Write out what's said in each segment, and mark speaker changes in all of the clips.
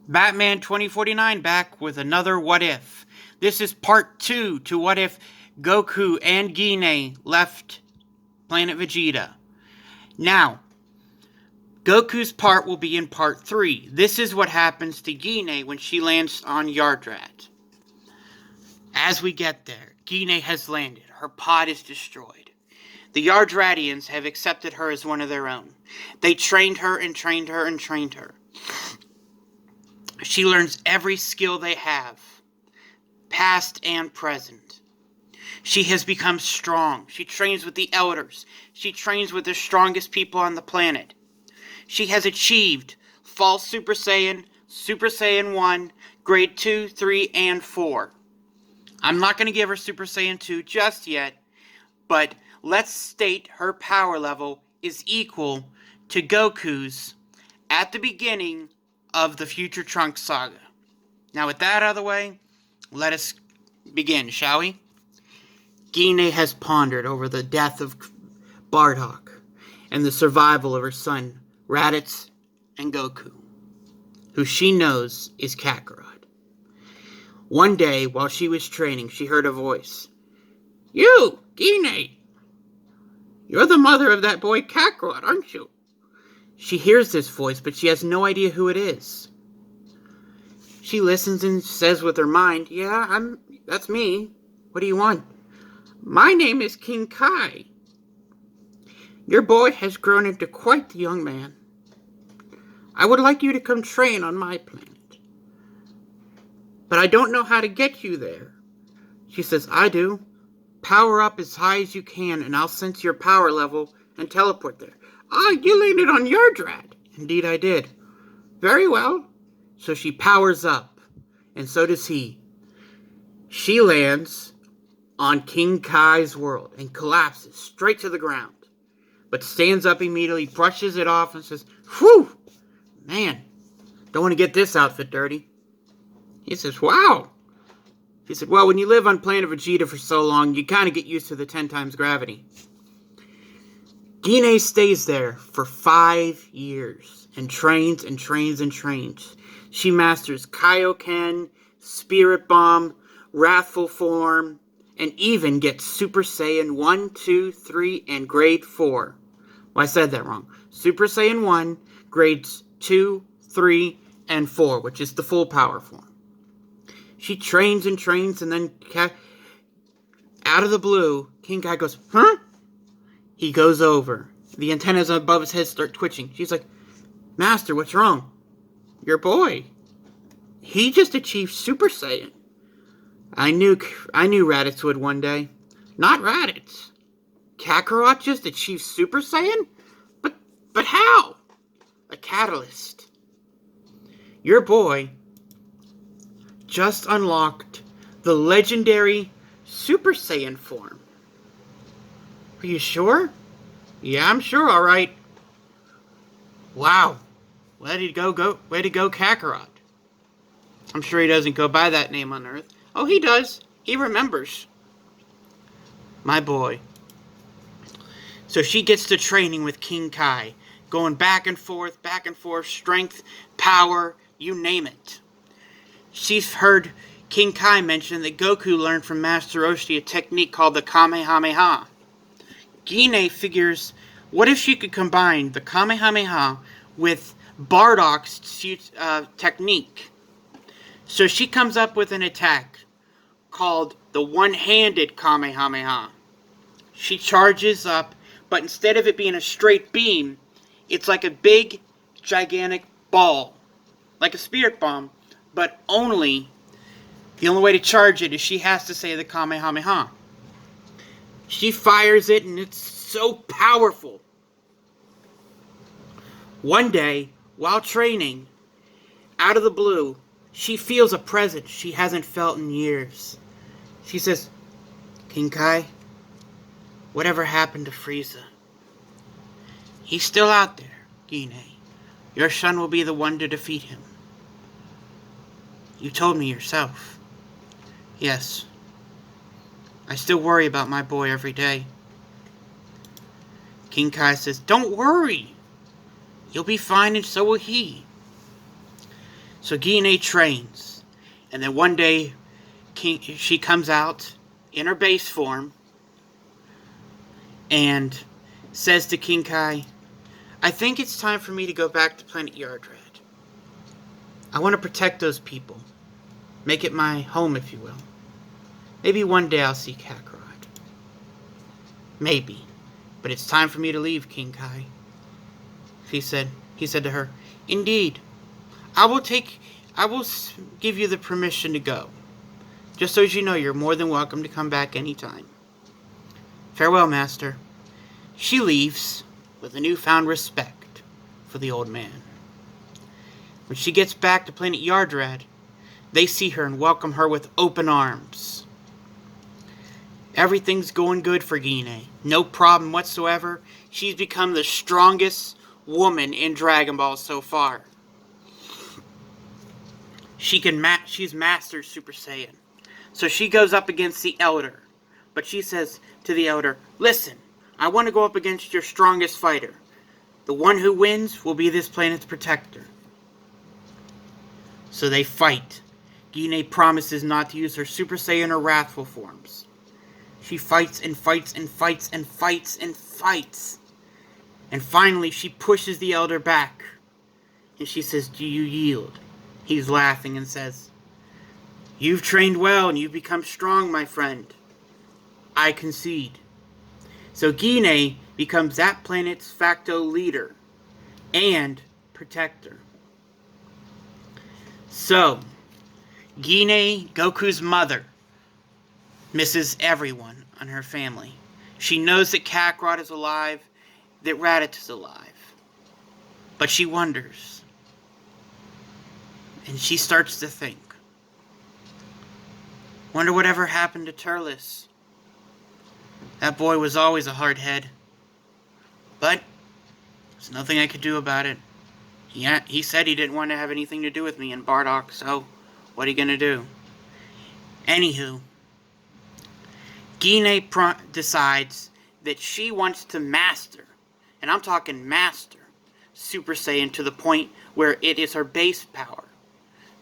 Speaker 1: Batman 2049 back with another What If. This is part 2 to What If Goku and Gine left Planet Vegeta. Now, Goku's part will be in part 3. This is what happens to Gine when she lands on Yardrat. As we get there, Gine has landed. Her pod is destroyed. The Yardratians have accepted her as one of their own. They trained her and trained her and trained her. She learns every skill they have, past and present. She has become strong. She trains with the elders. She trains with the strongest people on the planet. She has achieved False Super Saiyan 1, Grade 2, 3, and 4. I'm not going to give her Super Saiyan 2 just yet, but let's state her power level is equal to Goku's at the beginning of the Future Trunks saga. Now with that out of the way, let us begin, shall we? Gine has pondered over the death of Bardock and the survival of her son, Raditz, and Goku, who she knows is Kakarot. One day, while she was training, she heard a voice. "You, Gine! You're the mother of that boy Kakarot, aren't you?" She hears this voice, but she has no idea who it is. She listens and says with her mind, "Yeah, that's me. What do you want?" "My name is King Kai. Your boy has grown into quite the young man. I would like you to come train on my planet. But I don't know how to get you there." She says, "I do. Power up as high as you can, and I'll sense your power level and teleport there." "Ah, you landed on Yardrat." "Indeed I did." "Very well." So she powers up, and so does he. She lands on King Kai's world and collapses straight to the ground, but stands up immediately, brushes it off, and says, "Whew, man, don't want to get this outfit dirty." He says, "Wow." She said, "Well, when you live on Planet Vegeta for so long, you kind of get used to the 10 times gravity." Gine stays there for 5 years and trains and trains and trains. She masters Kaioken, Spirit Bomb, Wrathful Form, and even gets Super Saiyan 1, 2, 3, and Grade 4. Well, I said that wrong. Super Saiyan 1, Grades 2, 3, and 4, which is the full power form. She trains and trains, and then out of the blue, King Kai goes, "Huh?" He goes over. The antennas above his head start twitching. She's like, "Master, what's wrong?" "Your boy. He just achieved Super Saiyan." I knew Raditz would one day." "Not Raditz. Kakarot just achieved Super Saiyan? But how?" "A catalyst. Your boy just unlocked the legendary Super Saiyan form." "Are you sure?" "Yeah, I'm sure, all right." "Wow. Way to go, Kakarot." I'm sure he doesn't go by that name on Earth. "Oh, he does. He remembers." My boy. So she gets to training with King Kai, going back and forth, strength, power, you name it. She's heard King Kai mention that Goku learned from Master Roshi a technique called the Kamehameha. Gine figures, what if she could combine the Kamehameha with Bardock's technique? So she comes up with an attack called the one-handed Kamehameha. She charges up, but instead of it being a straight beam, it's like a big, gigantic ball. Like a spirit bomb, but the only way to charge it is she has to say the Kamehameha. She fires it, and it's so powerful. One day, while training, out of the blue, she feels a presence she hasn't felt in years. She says, "King Kai, whatever happened to Frieza?" "He's still out there, Gine. Your son will be the one to defeat him." "You told me yourself." "Yes. I still worry about my boy every day." King Kai says, "Don't worry. You'll be fine, and so will he." So Gine trains. And then one day, she comes out in her base form and says to King Kai, I think it's time for me to go back to Planet Yardrat. I want to protect those people. Make it my home, if you will. Maybe one day I'll see Kakarot. Maybe. But it's time for me to leave, King Kai. He said to her, Indeed. I will give you the permission to go. Just so as you know, you're more than welcome to come back anytime. Farewell, Master. She leaves with a newfound respect for the old man. When she gets back to Planet Yardrat, they see her and welcome her with open arms. Everything's going good for Gine. No problem whatsoever. She's become the strongest woman in Dragon Ball so far. She's mastered Super Saiyan. So she goes up against the Elder. But she says to the Elder, Listen, I want to go up against your strongest fighter. The one who wins will be this planet's protector. So they fight. Gine promises not to use her Super Saiyan or Wrathful forms. She fights and fights and fights and fights and fights. And finally she pushes the Elder back. And she says, Do you yield? He's laughing and says, You've trained well and you've become strong, my friend. I concede. So Gine becomes that planet's facto leader and protector. So, Gine, Goku's mother, misses everyone on her family. She knows that Kakarot is alive, that Raditz is alive. But she wonders. And she starts to think. Wonder whatever happened to Turles. That boy was always a hard head. But there's nothing I could do about it. He said he didn't want to have anything to do with me and Bardock, so what are you going to do? Anywho, Gine decides that she wants to master, and I'm talking master, Super Saiyan to the point where it is her base power.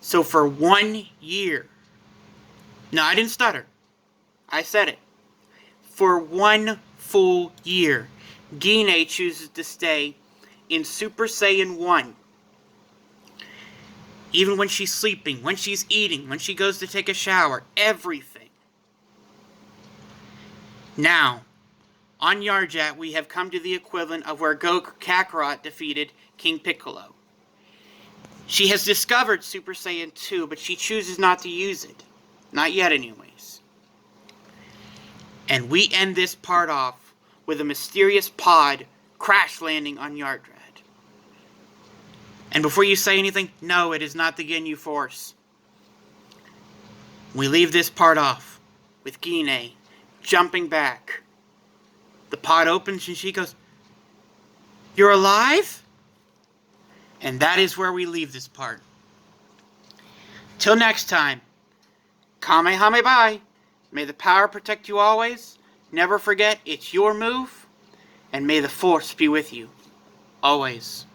Speaker 1: So for 1 year, no, I didn't stutter. I said it. For 1 full year, Gine chooses to stay in Super Saiyan 1. Even when she's sleeping, when she's eating, when she goes to take a shower, everything. Now, on Yardrat, we have come to the equivalent of where Kakarot defeated King Piccolo. She has discovered Super Saiyan 2, but she chooses not to use it. Not yet, anyways. And we end this part off with a mysterious pod crash landing on Yardrat. And before you say anything, no, it is not the Ginyu Force. We leave this part off with Gine jumping back. The pod opens and she goes, You're alive? And that is where we leave this part. Till next time, Kamehameha bye. May the power protect you always. Never forget, it's your move. And may the Force be with you. Always.